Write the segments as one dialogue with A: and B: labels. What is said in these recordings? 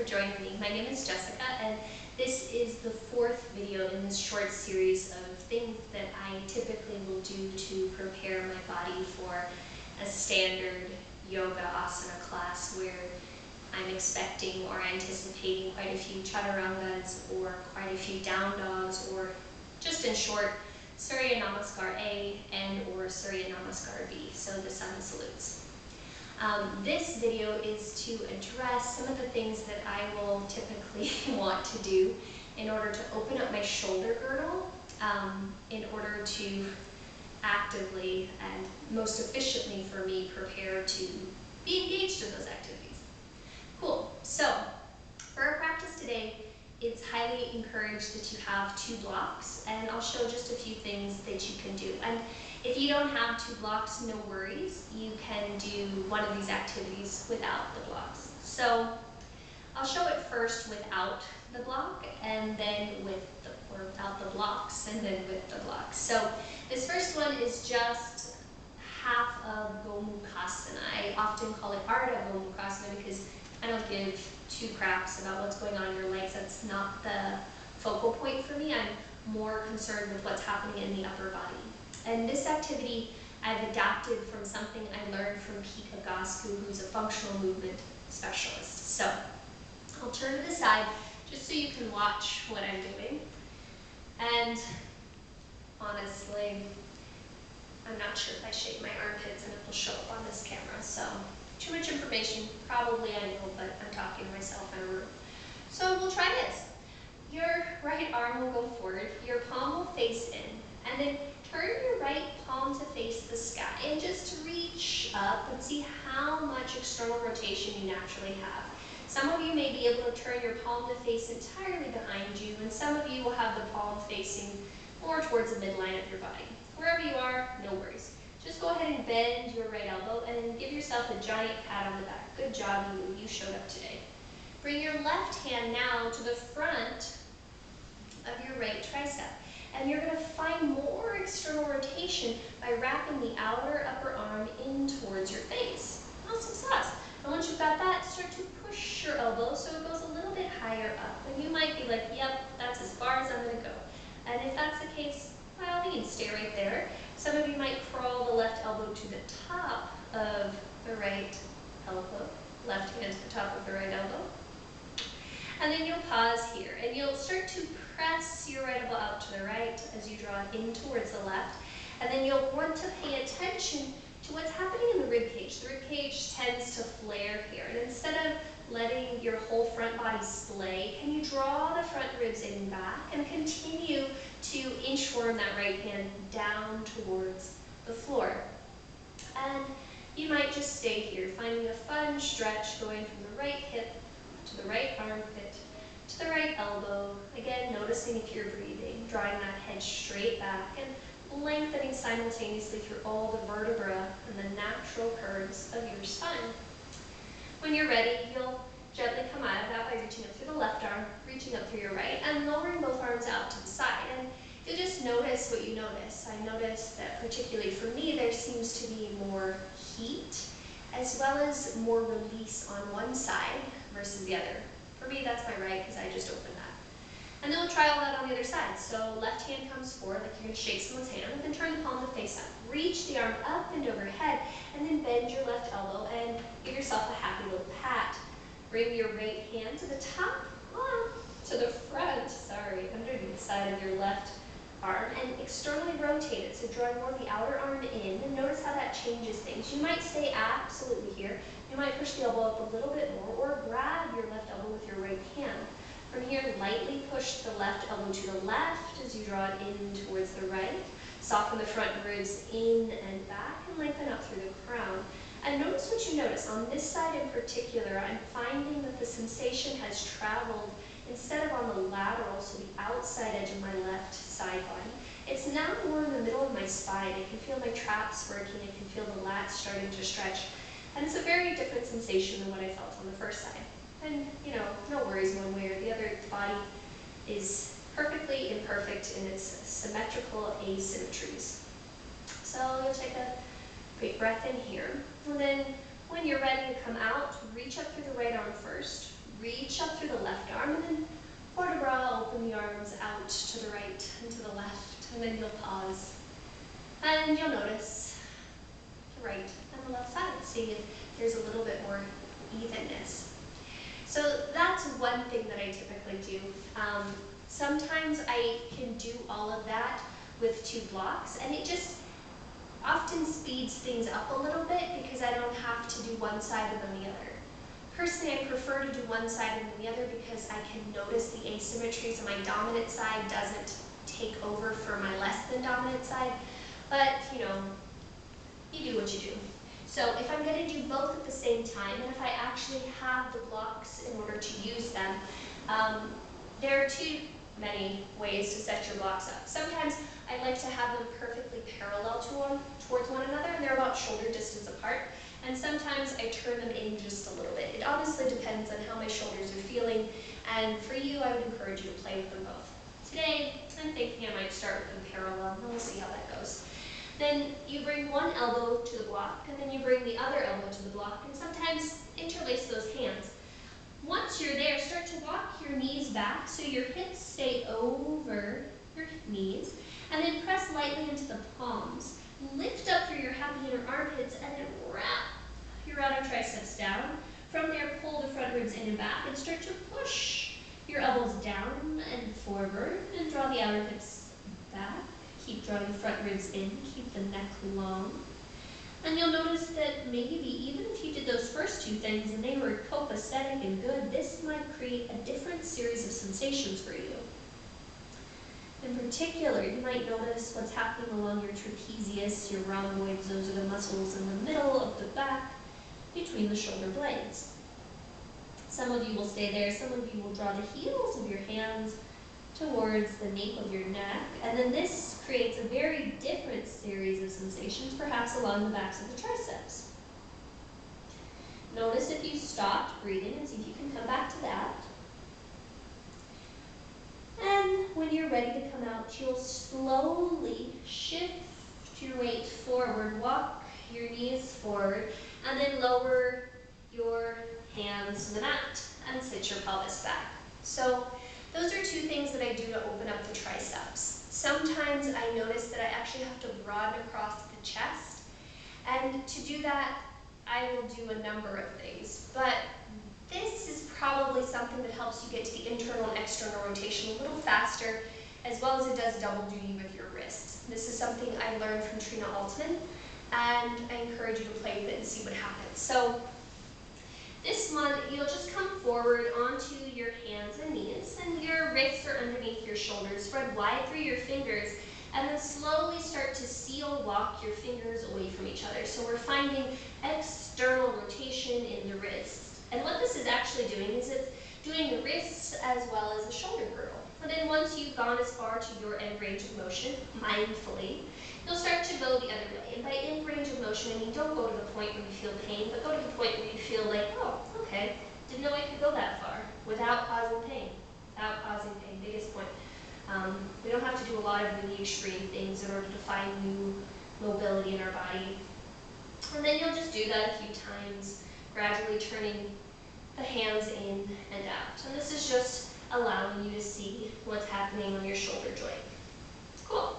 A: for joining me. My name is Jessica, and this is the fourth video in this short series of things that I typically will do to prepare my body for a standard yoga asana class where I'm expecting or anticipating quite a few chaturangas or quite a few down dogs, or just in short, Surya Namaskar A and or Surya Namaskar B, so the sun salutes. This video is to address some of the things that I will typically want to do in order to open up my shoulder girdle, in order to actively and most efficiently for me prepare to be engaged in those activities. Cool. So for our practice today, it's highly encouraged that you have 2 blocks, and I'll show just a few things that you can do. And if you don't have 2 blocks, no worries. You can do one of these activities without the blocks. So I'll show it first without the block, and then without the blocks, and then with the blocks. So this first one is just half of Gomukhasana. I often call it Ardha Gomukhasana because I don't give 2 craps about what's going on in your legs. That's not the focal point for me. I'm more concerned with what's happening in the upper body. And this activity I've adapted from something I learned from Pika Gasku, who's a functional movement specialist. So I'll turn to the side just so you can watch what I'm doing. And honestly, I'm not sure if I shave my armpits and it will show up on this camera. So too much information, probably I know, but I'm talking to myself in a room. So we'll try this. Your right arm will go forward, your palm will face in, and then turn your right palm to face the sky and just reach up and see how much external rotation you naturally have. Some of you may be able to turn your palm to face entirely behind you, and some of you will have the palm facing more towards the midline of your body. Wherever you are, no worries. Just go ahead and bend your right elbow and give yourself a giant pat on the back. Good job, you showed up today. Bring your left hand now to the front of your right tricep. And you're going to find more external rotation by wrapping the outer upper arm in towards your face. Awesome sauce. And once you've got that, start to push your elbow so it goes a little bit higher up. And you might be like, yep, that's as far as I'm going to go. And if that's the case, by all means, stay right there. Some of you might crawl the left elbow to the top of the right elbow, left hand to the top of the right elbow. And then you'll pause here, and you'll start to press your right elbow out to the right as you draw it in towards the left. And then you'll want to pay attention to what's happening in the rib cage. The rib cage tends to flare here, and instead of letting your whole front body splay, can you draw the front ribs in and back and continue to inchworm that right hand down towards the floor. And you might just stay here, finding a fun stretch going from the right hip to the right armpit, to the right elbow. Again, noticing if you're breathing, drawing that head straight back and lengthening simultaneously through all the vertebra and the natural curves of your spine. When you're ready, you'll gently come out of that by reaching up through the left arm, reaching up through your right, and lowering both arms out to the side. And you'll just notice what you notice. I notice that particularly for me, there seems to be more heat as well as more release on one side versus the other. For me, that's my right because I just opened that. And then we'll try all that on the other side. So left hand comes forward like you're going to shake someone's hand, and then turn the palm to face up. Reach the arm up and overhead, and then bend your left elbow and give yourself a happy little pat. Bring your right hand to the top, to the front, underneath the side of your left arm, and externally rotate it. So drawing more of the outer arm in, and notice how that changes things. You might stay absolutely here. You might push the elbow up a little bit more, or grab your left elbow with your right hand. From here, lightly push the left elbow to the left as you draw it in towards the right. Soften the front ribs in and back, and lengthen up through the crown. And notice what you notice. On this side in particular, I'm finding that the sensation has traveled instead of on the lateral, so the outside edge of my left side body. It's now more in the middle of my spine. I can feel my traps working. I can feel the lats starting to stretch. And it's a very different sensation than what I felt on the first side. And, no worries one way or the other. The body is perfectly imperfect in its symmetrical asymmetries. So you'll take a big breath in here. And then when you're ready to come out, reach up through the right arm first. reach up through the left arm, and then port de bras, open the arms out to the right and to the left, and then you'll pause. And you'll notice the right and the left side, see if there's a little bit more evenness. So that's one thing that I typically do. Sometimes I can do all of that with 2 blocks, and it just often speeds things up a little bit because I don't have to do one side and then the other. Personally, I prefer to do one side and then the other because I can notice the asymmetry, so my dominant side doesn't take over for my less than dominant side. But, you know, you do what you do. So if I'm going to do both at the same time, and if I actually have the blocks in order to use them, there are too many ways to set your blocks up. Sometimes I like to have them perfectly parallel towards one another, and they're about shoulder distance apart. And sometimes I turn them in just a little bit. It honestly depends on how my shoulders are feeling, and for you, I would encourage you to play with them both. Today, I'm thinking I might start with them parallel, and we'll see how that goes. Then you bring one elbow to the block, and then you bring the other elbow to the block, and sometimes interlace those hands. Once you're there, start to walk your knees back so your hips stay over your knees, and then press lightly into the palms. Lift up through your happy inner armpits, and then wrap your outer triceps down. From there, pull the front ribs in and back, and start to push your elbows down and forward, and draw the outer hips back. Keep drawing the front ribs in, keep the neck long. And you'll notice that maybe even if you did those first 2 things and they were copacetic and good, this might create a different series of sensations for you. In particular, you might notice what's happening along your trapezius, your rhomboids. Those are the muscles in the middle of the back between the shoulder blades. Some of you will stay there, some of you will draw the heels of your hands towards the nape of your neck, and then this creates a very different series of sensations, perhaps along the backs of the triceps. Notice if you stopped breathing and see if you can come back to that. And when you're ready to come out, you'll slowly shift your weight forward, walk your knees forward, and then lower your hands to the mat and sit your pelvis back. So those are 2 things that I do to open up the triceps. Sometimes I notice that I actually have to broaden across the chest, and to do that, I will do a number of things, but this is probably something that helps you get to the internal and external rotation a little faster, as well as it does double duty with your wrists. This is something I learned from Trina Altman, and I encourage you to play with it and see what happens. So this one, you'll just come forward onto your hands and knees, and your wrists are underneath your shoulders. Spread wide through your fingers, and then slowly start to seal walk your fingers away from each other. So we're finding external rotation in the wrists. And what this is actually doing is it's doing the wrists as well as the shoulder girdle. And then once you've gone as far to your end range of motion, mindfully, you'll start to go the other way. And by end range of motion, I mean don't go to the point where you feel pain, but go to the point where you feel like, oh, okay, didn't know I could go that far without causing pain. Without causing pain, biggest point. We don't have to do a lot of really extreme things in order to find new mobility in our body. And then you'll just do that a few times, gradually turning the hands in and out. And this is just allowing you to see what's happening on your shoulder joint. Cool.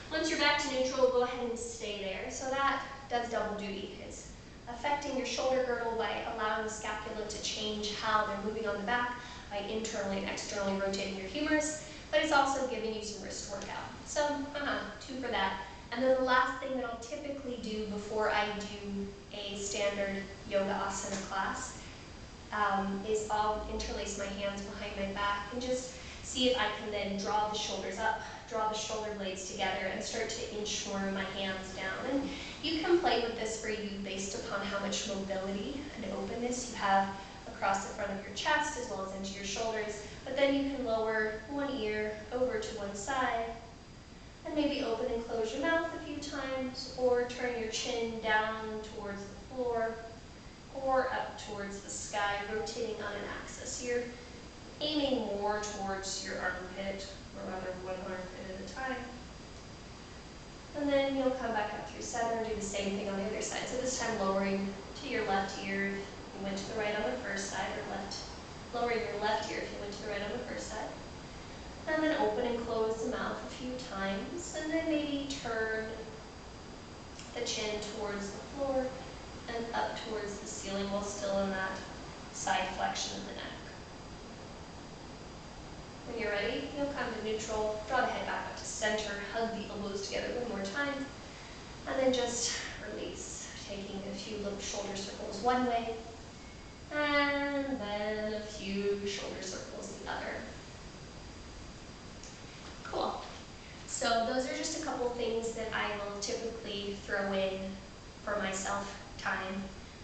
A: Once you're back to neutral, go ahead and stay there. So that does double duty. It's affecting your shoulder girdle by allowing the scapula to change how they're moving on the back by internally and externally rotating your humerus, but it's also giving you some wrist workout. So, 2 for that. And then the last thing that I'll typically do before I do a standard yoga asana class is I'll interlace my hands behind my back and just see if I can then draw the shoulders up, draw the shoulder blades together, and start to inch more of my hands down. And you can play with this for you based upon how much mobility and openness you have across the front of your chest as well as into your shoulders. But then you can lower one ear over to one side and maybe open and close your mouth a few times, or turn your chin down towards the floor or up towards the sky, rotating on an axis. You're aiming more towards your armpit, or rather one armpit at a time. And then you'll come back up through center and do the same thing on the other side. So this time lowering to your left ear. You went to the right on the first side, or left lowering your left ear if you went to the right on the first side. And then open and close the mouth a few times, and then maybe turn the chin towards the floor and up towards the ceiling while still in that side flexion of the neck. When you're ready, you'll come to neutral, draw the head back up to center, hug the elbows together one more time, and then just release, taking a few little shoulder circles one way, and then a few shoulder circles the other. Cool. So those are just a couple things that I will typically throw in for myself time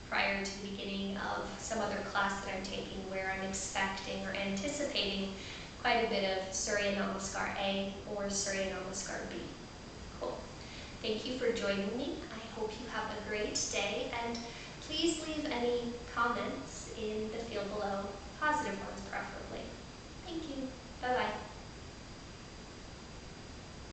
A: prior to the beginning of some other class that I'm taking where I'm expecting or anticipating quite a bit of Surya Namaskar A or Surya Namaskar B. Cool. Thank you for joining me. I hope you have a great day, and please leave any comments in the field below, positive ones preferably. Thank you. Bye-bye.